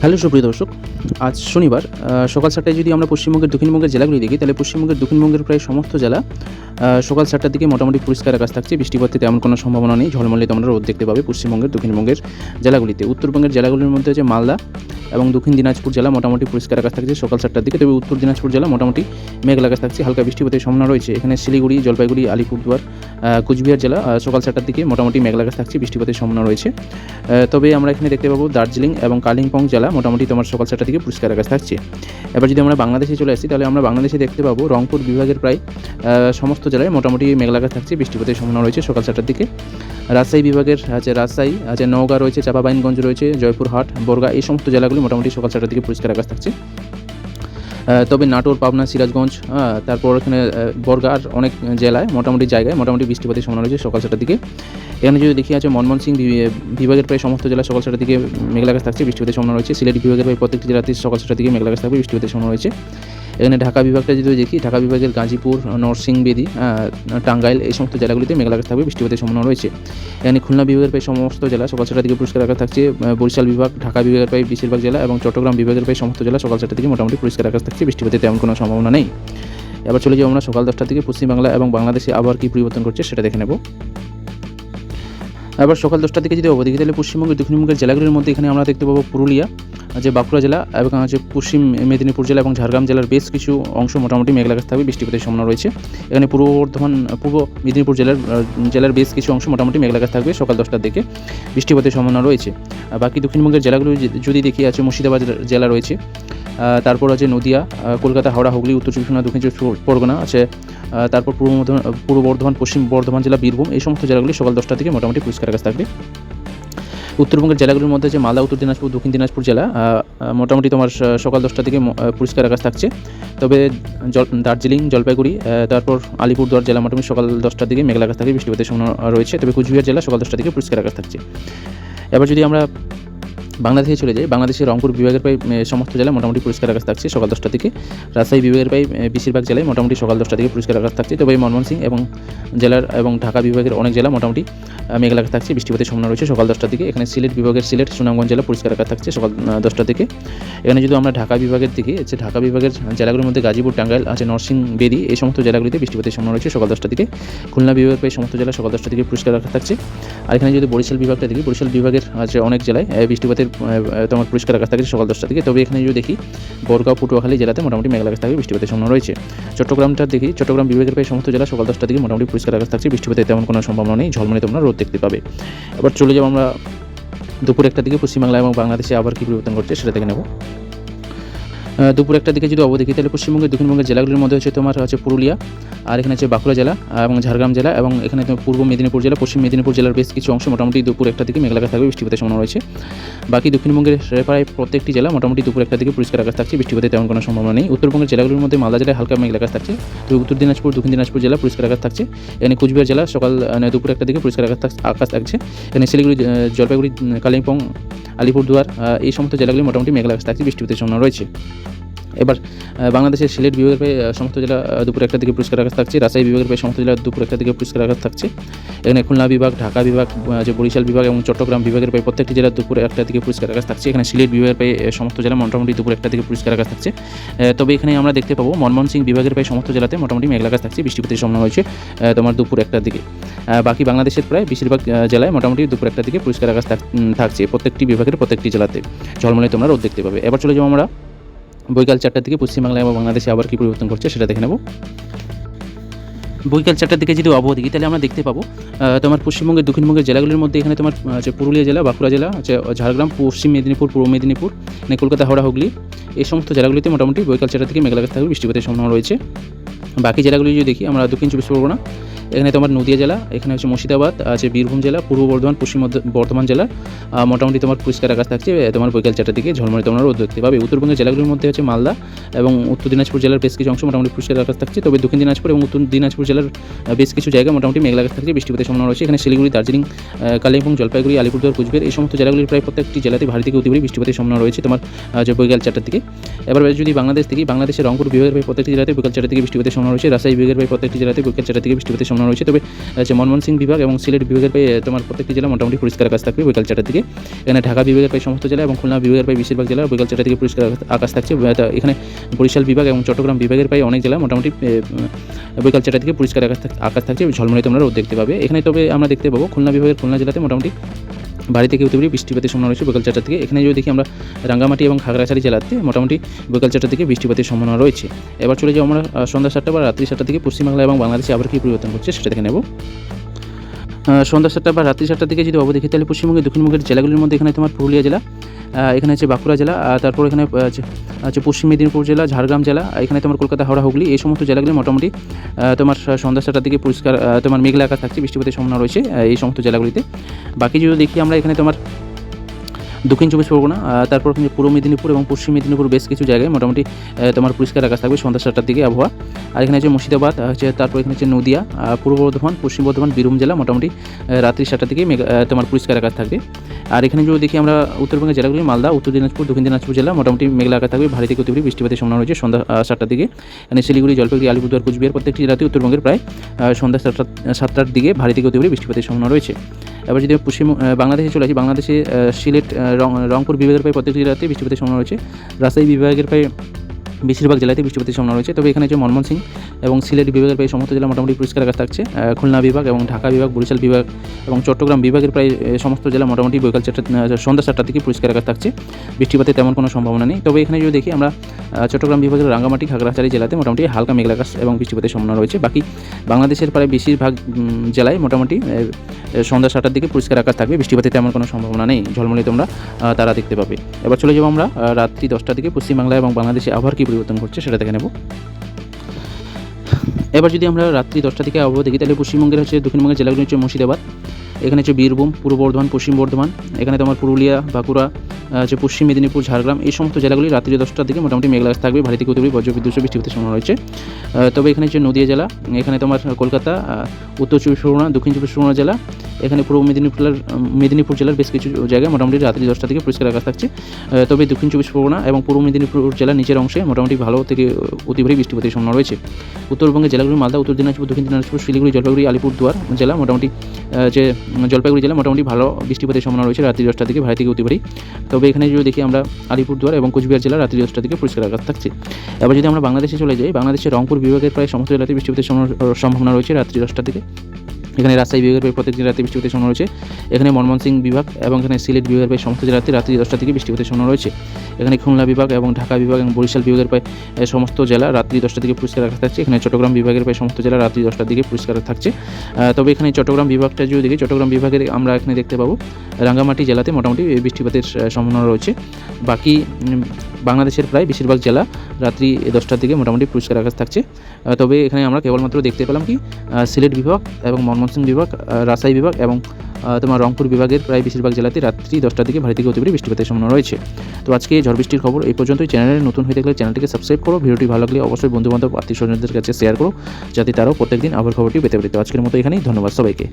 Hello সুপ্রিয় দর্শক, আজ শনিবার সকাল 7টায় যদি আমরা পশ্চিমবঙ্গের দক্ষিণবঙ্গের জেলাগুলি দেখি, তাহলে পশ্চিমবঙ্গের দক্ষিণবঙ্গের প্রায় সমস্ত জেলা সকাল 7টার দিকে মোটামুটি পরিষ্কার আকাশ থাকছে। বৃষ্টিপাতের তেমন কোনো সম্ভাবনা নেই। ঝলমলে তোমরা রোদ দেখতে পাবে পশ্চিমবঙ্গের দক্ষিণবঙ্গের জেলাগুলিতে। উত্তরবঙ্গের জেলাগুলির মধ্যে হচ্ছে মালদা এবং দক্ষিণ দিনাজপুর জেলা মোটামুটি পরিষ্কার আকাশ থাকছে সকাল 7টার দিকে। তবে উত্তর দিনাজপুর জেলা মোটামুটি মেঘলা আকাশ থাকছে, হালকা বৃষ্টিপাতের সম্ভাবনা রয়েছে। এখানে শিলিগুড়ি, জলপাইগুড়ি, আলিপুরদুয়ার, কুচবিহার জেলা সকাল 7টার দিকে মোটামুটি মেঘলা আকাশ থাকছে, বৃষ্টিপাতের সম্ভাবনা রয়েছে। তবে আমরা এখানে দেখতে পাবো দার্জিলিং এবং কালিম্পং জেলা মোটামুটি তোমার সকাল 7টার দিকে পরিষ্কার আকাশ থাকছে। এবার যদি আমরা বাংলাদেশে চলে আসি, তাহলে আমরা বাংলাদেশে দেখতে পাবো রংপুর বিভাগের প্রায় সমস্ত জেলায় মোটামুটি মেঘলা আকাশ থাকছে, বৃষ্টিপাতের সম্ভাবনা রয়েছে সকাল 7টার দিকে। রাজশাহী বিভাগের আছে রাজশাহী আছে, নওগাঁ রয়েছে, চাঁপাবাইনগঞ্জ রয়েছে, জয়পুরহাট, বরগা, এই সমস্ত জেলাগুলি মোটামুটি সকাল 7টার দিকে পরিষ্কার আকাশ থাকছে। তবে নাটোর, পাবনা, সিরাজগঞ্জ, তারপর এখানে বরগার অনেক জেলায় মোটামুটি জায়গায় মোটামুটি বৃষ্টিপাতের সম্ভাবনা রয়েছে সকাল 7টার দিকে। এখানে যদি দেখি আছে ময়মনসিংহ বিভাগের প্রায় সমস্ত জেলা সকাল 7টার দিকে মেঘলা আকাশ থাকছে, বৃষ্টিপাতের সম্ভাবনা রয়েছে। সিলেট বিভাগের প্রায় প্রত্যেকটি জেলাতে সকাল 7টার দিকে মেঘলা আকাশ থাকবে, বৃষ্টিপাতের সম্ভাবনা রয়েছে। এখানে ঢাকা বিভাগটা যদি দেখি, ঢাকা বিভাগের গাজীপুর, নরসিংদী, টাঙ্গাইল, এই সমস্ত জেলাগুলিতে মেঘলা আকাশ থাকবে, বৃষ্টিপাতের সম্ভাবনা রয়েছে। এখানে খুলনা বিভাগের প্রায় সমস্ত জেলা সকাল 7টার দিকে পরিষ্কার আকাশ থাকছে। বরিশাল বিভাগ, ঢাকা বিভাগের প্রায় বেশিরভাগ জেলা এবং চট্টগ্রাম বিভাগের প্রায় সমস্ত জেলা সকাল 7টার দিকে মোটামুটি পরিষ্কার আকাশ থাকছে, বৃষ্টিপাতের তেমন কোনো সম্ভাবনা নেই। এবার চলে যাবো আমরা সকাল 10টার দিকে পশ্চিমবাংলা এবং বাংলাদেশে আবহাওয়ার কী পরিবর্তন করছে সেটা দেখে নেব। এবার সকাল 10টার দিকে যদি অবদিকে, তাহলে পশ্চিমবঙ্গের দক্ষিণবঙ্গের জেলাগুলির মধ্যে এখানে আমরা দেখতে পাবো পুরুলিয়া, যে বাঁকুড়া জেলা এবং হচ্ছে পশ্চিম মেদিনীপুর জেলা এবং ঝাড়গ্রাম জেলার বেশ কিছু অংশ মোটামুটি মেঘলা আকাশ থাকবে, বৃষ্টিপাতের সম্ভাবনা রয়েছে। এখানে পূর্ব মেদিনীপুর জেলার বেশ কিছু অংশ মোটামুটি মেঘলা আকাশ থাকবে সকাল 10টার দিকে, বৃষ্টিপাতের সম্ভাবনা রয়েছে। বাকি দক্ষিণবঙ্গের জেলাগুলো যদি দেখি আছে মুর্শিদাবাদ জেলা রয়েছে, তারপর আছে নদিয়া, কলকাতা, হাওড়া, হুগলি, উত্তর চব্বিশ পরগনা, দক্ষিণ চব্বিশ পরগনা আছে, তারপর পূর্ব বর্ধমান, পশ্চিম বর্ধমান জেলা, বীরভূম, এই সমস্ত জেলাগুলি সকাল 10টার দিকে মোটামুটি পরিষ্কার আকাশ থাকবে। উত্তরবঙ্গের জেলাগুলির মধ্যে আছে মালদা, উত্তর দিনাজপুর, দক্ষিণ দিনাজপুর জেলা মোটামুটি তোমার সকাল 10টার দিকে পরিষ্কার আকাশ থাকছে। তবে দার্জিলিং, জলপাইগুড়ি, তারপর আলিপুরদুয়ার জেলা মোটামুটি সকাল 10টার দিকে মেঘলা আকাশ থাকবে, বৃষ্টিপাতের সম্ভাবনা রয়েছে। তবে কুচবিহার জেলা সকাল 10টার দিকে পরিষ্কার আকাশ থাকছে। এবার যদি আমরা বাংলাদেশে চলে যাই, বাংলাদেশের রংপুর বিভাগের প্রায় সমস্ত জেলায় মোটামুটি পরিষ্কার আকাশ থাকছে সকাল 10টার দিকে। রাজশাহী বিভাগের প্রায় বেশিরভাগ জেলায় মোটামুটি সকাল 10টার দিকে পরিষ্কার আকাশ থাকছে। তবে ময়মনসিংহ এবং ঢাকা বিভাগের অনেক জেলা মোটামুটি মেঘলা আকাশ থাকছে, বৃষ্টিপাতের সম্ভাবনা রয়েছে সকাল 10টার দিকে। এখানে সিলেট বিভাগের সুনামগঞ্জ জেলা পরিষ্কার আকাশ থাকছে সকাল 10টার দিকে। এখানে যদি আমরা ঢাকা বিভাগের দিকে, ঢাকা বিভাগের জেলাগুলির মধ্যে গাজীপুর, টাঙ্গাইল আছে, নরসিংদী, এই সমস্ত জেলাগুলিতে বৃষ্টিপাতের সম্ভাবনা রয়েছে সকাল 10টার দিকে। খুলনা বিভাগের প্রায় সমস্ত জেলা সকাল 10টার দিকে পরিষ্কার আকাশ থাকছে। আর এখানে যদি বরিশাল বিভাগটা দেখি, বরিশাল বিভাগের আছে অনেক জেলায় বৃষ্টিপাতের তোমার পরিষ্কার আকাশ থাকছে সকাল 10টার দিকে। তবে এখানে যদি দেখি বরগাঁও, পটুয়াখালী জেলাতে মোটামুটি মেঘলা আকাশ থাকবে, বৃষ্টিপাতের সম্ভাবনা রয়েছে। চট্টগ্রামটা দেখি, চট্টগ্রাম বিভাগের প্রায় সমস্ত জেলা সকাল 10টার দিকে মোটামুটি পরিষ্কার আকাশ থাকছে, বৃষ্টিপাতের তেমন কোনো সম্ভাবনা নেই। ঝলমলে তোমরা রোদ দেখতে পাবে। এবার চলে যাবো আমরা দুপুর 1টার দিকে পশ্চিমবাংলা এবং বাংলাদেশে আবার কী পরিবর্তন করছে সেটা দেখে নেব। দুপুর 1টার দিকে যদি দেখি, তাহলে পশ্চিমবঙ্গের দক্ষিণবঙ্গের জেলাগুলির মধ্যে হচ্ছে তোমার হচ্ছে পুরুলিয়া, আর এখানে হচ্ছে বাঁকুড়া জেলা এবং ঝাড়গ্রাম জেলা, এবং এখানে পূর্ব মেদিনীপুর জেলা, পশ্চিম মেদিনীপুর জেলার বেশ কিছু অংশ মোটামুটি দুপুর 1টার দিকে মেঘলা আকাশ থাকবে, বৃষ্টিপাতের সম্ভাবনা রয়েছে। বাকি দক্ষিণবঙ্গের প্রায় প্রত্যেকটি জেলা মোটামুটি দুপুর 1টার দিকে পরিষ্কার আকাশ থাকছে, বৃষ্টিপাতের তেমন কোনো সম্ভাবনা নেই। উত্তরবঙ্গের জেলাগুলির মধ্যে মালদা জেলায় হালকা মেঘলা আকাশ থাকছে, তবে উত্তর দিনাজপুর, দক্ষিণ দিনাজপুর জেলা পরিষ্কার আকাশ থাকছে। এখানে কুচবিহার জেলা দুপুর 1টার দিকে পরিষ্কার আকাশ থাকছে। এখানে শিলিগুড়ি, জলপাইগুড়ি, কালিম্পং, আলিপুরদুয়ার, এই সমস্ত জেলাগুলি মোটামুটি মেঘলা আকাশ থাকছে, বৃষ্টিপাতের সম্ভাবনা রয়েছে। এবার বাংলাদেশের সিলেট বিভাগের প্রায় সমস্ত জেলা দুপুর 1টার দিকে পরিষ্কার আকাশ থাকছে। রাজশাহী বিভাগের প্রায় সমস্ত জেলা দুপুর 1টার দিকে পরিষ্কার আকাশ থাকছে। এখানে খুলনা বিভাগ, ঢাকা বিভাগ, যে বরিশাল বিভাগ এবং চট্টগ্রাম বিভাগের প্রায় প্রত্যেকটি জেলা দুপুর 1টার দিকে পরিষ্কার আকাশ থাকছে। এখানে সিলেট বিভাগের প্রায় সমস্ত জেলা মোটামুটি দুপুর 1টার দিকে পরিষ্কার আকাশ থাকছে। তবে এখানে আমরা দেখতে পাবো ময়মনসিংহ বিভাগের প্রায় সমস্ত জেলাতে মোটামুটি মেঘলা আকাশ থাকছে, বৃষ্টিপাতের সম্ভাবনা রয়েছে তোমার দুপুর 1টার দিকে। বাকি বাংলাদেশের প্রায় বেশিরভাগ জেলায় মোটামুটি দুপুর 1টার দিকে পরিষ্কার আকাশ থাকছে প্রত্যেকটি বিভাগের প্রত্যেকটি জেলাতে। ঝলমলে তোমরা রোদ দেখতে পাবে। এবার চলে যাবো আমরা বৈকাল 4টার দিকে পশ্চিমবাংলা এবং বাংলাদেশে আবার কী পরিবর্তন করছে সেটা দেখে নেব। বৈকাল 4টার দিকে যদি আবহাওয়া দেখি, তাহলে আমরা দেখতে পাবো তোমার পশ্চিমবঙ্গের দক্ষিণবঙ্গের জেলাগুলির মধ্যে এখানে তোমার পুরুলিয়া জেলা, বাঁকুড়া জেলা, ঝাড়গ্রাম, পশ্চিম মেদিনীপুর, পূর্ব মেদিনীপুর, মানে কলকাতা, হাওড়া, হুগলি, এই সমস্ত জেলাগুলিতে মোটামুটি বৈকাল 4টার দিকে মেঘলা আকাশ থাকবে, বৃষ্টিপাতের সম্ভাবনা রয়েছে। বাকি জেলাগুলি যদি দেখি আমরা দক্ষিণ চব্বিশ পরগনা, এখানে তোমার নদিয়া জেলা, এখানে হচ্ছে মুর্শিদাবাদ আছে, বীরভূম জেলা, পূর্ব বর্ধমান, পশ্চিম বর্ধমান জেলা মোটামুটি তোমার পরিষ্কার আকাশ থাকছে তোমার বৈকাল 4টার দিকে। ঝলমলে তোমরা রোদ দেখতে পাবে। উত্তরবঙ্গের জেলাগুলির মধ্যে হচ্ছে মালদা এবং উত্তর দিনাজপুর জেলার বেশ কিছু অংশ মোটামুটি পরিষ্কার আকাশ থাকছে। তবে দক্ষিণ দিনাজপুর এবং উত্তর দিনাজপুর জেলা জেলার বেশ কিছু জায়গায় মোটামুটি মেঘলা আকাশ থাকছে, বৃষ্টিপাতের সম্ভাবনা রয়েছে। এখানে শিলিগুড়ি, দার্জিলিং, কালিম্পং, জলপাইগুড়ি, আলিপুরদুয়ার, কুচবিহার এই সমস্ত জেলাগুলির প্রায় প্রত্যেকটি জেলাতে ভারী থেকে অতি ভারী বৃষ্টিপাতের সম্ভাবনা রয়েছে তোমার যে বিকেল 4টার দিকে। এবার যদি বাংলাদেশ থেকে, বাংলাদেশের রংপুর বিভাগের প্রায় প্রত্যেকটি জেলাতে বিকেল 4টা থেকে বৃষ্টিপাতের সম্ভাবনা রয়েছে। রাজশাহী বিভাগের প্রায় প্রত্যেকটি জেলাতে বিকেল 4টা থেকে বৃষ্টিপাতের সম্ভাবনা রয়েছে। তবে যে ময়মনসিংহ বিভাগ এবং সিলেট বিভাগের প্রায় তোমার প্রত্যেকটি জেলা মোটামুটি পরিষ্কার আকাশ থাকবে বিকেল 4টার দিকে। এখানে ঢাকা বিভাগের প্রায় সমস্ত জেলা এবং খুলনা বিভাগের প্রায় বেশিরভাগ জেলা বিকেল 4টা থেকে পরিষ্কার আকাশ থাকছে। এখানে বরিশাল বিভাগ এবং চট্টগ্রাম বিভাগের প্রায় অনেক জেলা মোটামুটি বিকেল 4টা থেকে পরিষ্কার আকাশ থাকছে, ঝলমলে তোমরা রোদ দেখতে পাবে এখানে। তবে আমরা দেখতে পাবো খুলনা বিভাগের খুলনা জেলাতে মোটামুটি ভারী থেকে অতি ভারী বৃষ্টিপাতের সম্ভাবনা রয়েছে বিকেল 4টা থেকে। এখানে যদি দেখি আমরা রাঙ্গামাটি এবং খাগড়াছড়ি জেলাতে মোটামুটি বিকেল 4টা থেকে বৃষ্টিপাতের সম্ভাবনা রয়েছে। এবার চলে যাও আমরা সন্ধ্যা 7টা বা রাত্রি 7টা থেকে পশ্চিমবাংলা এবং বাংলাদেশে আবার কী পরিবর্তন করছে সেটা দেখে নেব। সন্ধ্যা 7টা বা রাত্রি 7টার দিকে যদি দেখি তাহলে পশ্চিমবঙ্গের দক্ষিণবঙ্গের জেলাগুলির মধ্যে এখানে তোমার পুরুলিয়া জেলা, এখানে হচ্ছে বাঁকুড়া জেলা, তারপর এখানে আছে পশ্চিম মেদিনীপুর জেলা, ঝাড়গ্রাম জেলা, এখানে তোমার কলকাতা, হাওড়া, হুগলি এই সমস্ত জেলাগুলি মোটামুটি তোমার সন্ধ্যা 7টার দিকে পরিষ্কার তোমার মেঘলা আকাশ থাকছে, বৃষ্টিপাতের সম্ভাবনা রয়েছে এই সমস্ত জেলাগুলিতে। বাকি যদি দেখি আমরা এখানে তোমার দক্ষিণ 24 পরগনা, তারপর পূর্ব মেদিনীপুর এবং পশ্চিম মেদিনীপুর বেশ কিছু জায়গায় মোটামুটি তোমার পরিষ্কার আকাশ থাকবে সন্ধ্যা 7টার দিকে আবহাওয়া। আর এখানে হচ্ছে মুর্শিদাবাদ, তারপর এখানে হচ্ছে নদিয়া, পূর্ব বর্ধমান, পশ্চিম বর্ধমান, বীরভূম জেলা মোটামুটি রাত্রি 7টার দিকে তোমার পরিষ্কার আকাশ থাকবে। আর এখানে যদি দেখি আমরা উত্তরবঙ্গের জেলাগুলি মালদা, উত্তর দিনাজপুর, দক্ষিণ দিনাজপুর জেলা মোটামুটি মেঘলা আকাশ থাকবে, ভারী থেকে অতি ভারী বৃষ্টিপাতের সম্ভাবনা রয়েছে সন্ধ্যা 7টার দিকে। এখানে শিলিগুড়ি, জলপাইগুড়ি, আলিপুরদুয়ার, কুচবিহার প্রত্যেকটি জেলাতে উত্তরবঙ্গের প্রায় সন্ধ্যা 7টার দিকে ভারী থেকে অতি ভারী বৃষ্টিপাতের সম্ভাবনা রয়েছে। এবার যদি বাংলাদেশে চলে আসি, বাংলাদেশে সিলেট, রংপুর বিভাগের প্রায় প্রত্যেকটি জেলাতে বৃষ্টিপাতের সম্ভাবনা রয়েছে। রাজশাহী বিভাগের প্রায় বেশিরভাগ জেলাতে বৃষ্টিপাতের সম্ভাবনা রয়েছে। তবে এখানে যে ময়মনসিংহ এবং সিলেট বিভাগের প্রায় সমস্ত জেলা মোটামুটি পরিষ্কার আকাশ থাকছে। খুলনা বিভাগ এবং ঢাকা বিভাগ, বরিশাল বিভাগ এবং চট্টগ্রাম বিভাগের প্রায় সমস্ত জেলা মোটামুটি বিকেল 4টা সন্ধ্যা 7টার দিকে পরিষ্কার আকাশ থাকছে, বৃষ্টিপাতের তেমন কোনো সম্ভাবনা নেই। তবে এখানে যদি দেখি আমরা চট্টগ্রাম বিভাগের রাঙ্গামাটি, খাগড়াছড়ি জেলাতে মোটামুটি হালকা মেঘলা আকাশ এবং বৃষ্টিপাতের সম্ভাবনা রয়েছে। বাকি বাংলাদেশের প্রায় বেশিরভাগ জেলায় মোটামুটি সন্ধ্যা 7টার দিকে পরিষ্কার আকাশ থাকবে, বৃষ্টিপাতের তেমন কোনো সম্ভাবনা নেই, ঝলমলে তোমরা তারা দেখতে পাবে। এবার চলে যাবো আমরা রাত্রি 10টার দিকে পশ্চিমবাংলা এবং বাংলাদেশে আবহাওয়ার কী পরিবর্তন ঘটছে সেটা দেখে নেব। এবার যদি আমরা রাত্রি 10টা থেকে আবহাওয়া দেখি তাহলে পশ্চিমবঙ্গের হচ্ছে দক্ষিণবঙ্গের জেলাগুলি হচ্ছে মুর্শিদাবাদ, এখানে হচ্ছে বীরভূম, পূর্ব বর্ধমান, পশ্চিম বর্ধমান, এখানে তোমার পুরুলিয়া, বাঁকুড়া, হচ্ছে পশ্চিম মেদিনীপুর, ঝাড়গ্রাম এই সমস্ত জেলাগুলি রাত্রি 10টার দিকে মোটামুটি মেঘলা আকাশ থাকবে, ভারী থেকে অতি ভারী বজ্রবিদ্যুৎ সহ বৃষ্টিপাতের সম্ভাবনা রয়েছে। তবে এখানে হচ্ছে নদিয়া জেলা, এখানে তোমার কলকাতা, উত্তর 24 পরগনা, দক্ষিণ 24 পরগনা জেলা, এখানে পূর্ব মেদিনীপুর জেলার বেশ কিছু জায়গায় মোটামুটি রাত্রি 10টা থেকে পরিষ্কার আকাশ থাকছে। তবে দক্ষিণ 24 পরগনা এবং পূর্ব মেদিনীপুর জেলার নিচের অংশে মোটামুটি ভালো থেকে অতি ভারী বৃষ্টিপাতের সম্ভাবনা রয়েছে। উত্তরবঙ্গের জেলাগুলি মালদা, উত্তর দিনাজপুর, দক্ষিণ দিনাজপুর, শিলিগুড়ি, জলপাইগুড়ি, আলিপুরদুয়ার জেলা মোটামুটি যে জলপাইগুড়ি জেলা মোটামুটি ভালো বৃষ্টিপাতের সম্ভাবনা রয়েছে রাত্রি 10টা থেকে, ভারী থেকে অতি ভারী। তবে এখানে যদি দেখি আমরা আলিপুরদুয়ার এবং কুচবিহার জেলা রাত্রি 10টা থেকে পরিষ্কার আকাশ থাকছে। এবার যদি আমরা বাংলাদেশে চলে যাই, বাংলাদেশের রংপুর বিভাগের প্রায় সমস্ত জেলাতে বৃষ্টিপাতের সম্ভাবনা রয়েছে রাত্রি 10টা থেকে। এখানে রাজশাহী বিভাগের প্রায় প্রত্যেক জেলাতে বৃষ্টিপাতের সম্ভাবনা রয়েছে। এখানে ময়মনসিংহ বিভাগ এবং এখানে সিলেট বিভাগের প্রায় সমস্ত জেলাতে রাত্রি 10টা থেকে বৃষ্টিপাতের সম্ভাবনা রয়েছে। এখানে খুলনা বিভাগ এবং ঢাকা বিভাগ এবং বরিশাল বিভাগের প্রায় সমস্ত জেলা রাত্রি 10টা থেকে পরিষ্কার আকাশ থাকছে। এখানে চট্টগ্রাম বিভাগের প্রায় সমস্ত জেলা রাত্রি 10টার দিকে পরিষ্কার থাকছে। তবে এখানে চট্টগ্রাম বিভাগটা যদি দেখি, চট্টগ্রাম বিভাগের আমরা এখানে দেখতে পাবো রাঙ্গামাটি জেলাতে মোটামুটি বৃষ্টিপাতের সম্ভাবনা রয়েছে। বাকি বাংলাদেশের প্রায় বেশিরভাগ জেলা রাত্রি 10টার দিকে মোটামুটি পরিষ্কার আকাশ থাকছে। তবে এখানে আমরা কেবলমাত্র দেখতে পেলাম কি সিলেট বিভাগ এবং ময়মনসিংহ বিভাগ, রাজশাহী বিভাগ এবং তোমার রংপুর বিভাগের প্রায় বেশিরভাগ জেলাতে রাত্রি 10টার দিকে ভারী থেকে অতি ভারী বৃষ্টিপাতের সম্ভাবনা রয়েছে। তো আজকে ঝড় বৃষ্টির খবর এই পর্যন্তই। চ্যানেলে নতুন হয়ে থাকলে চ্যানেলটিকে সাবস্ক্রাইব করো, ভিডিওটি ভালো লাগলে অবশ্যই বন্ধুবান্ধব, আত্মীয় স্বজনদের কাছে শেয়ার করো, যাতে তারাও প্রত্যেকদিন আবহাওয়ার খবরটি পেতে পারে। তো আজকের মতো এখানেই, ধন্যবাদ সবাইকে।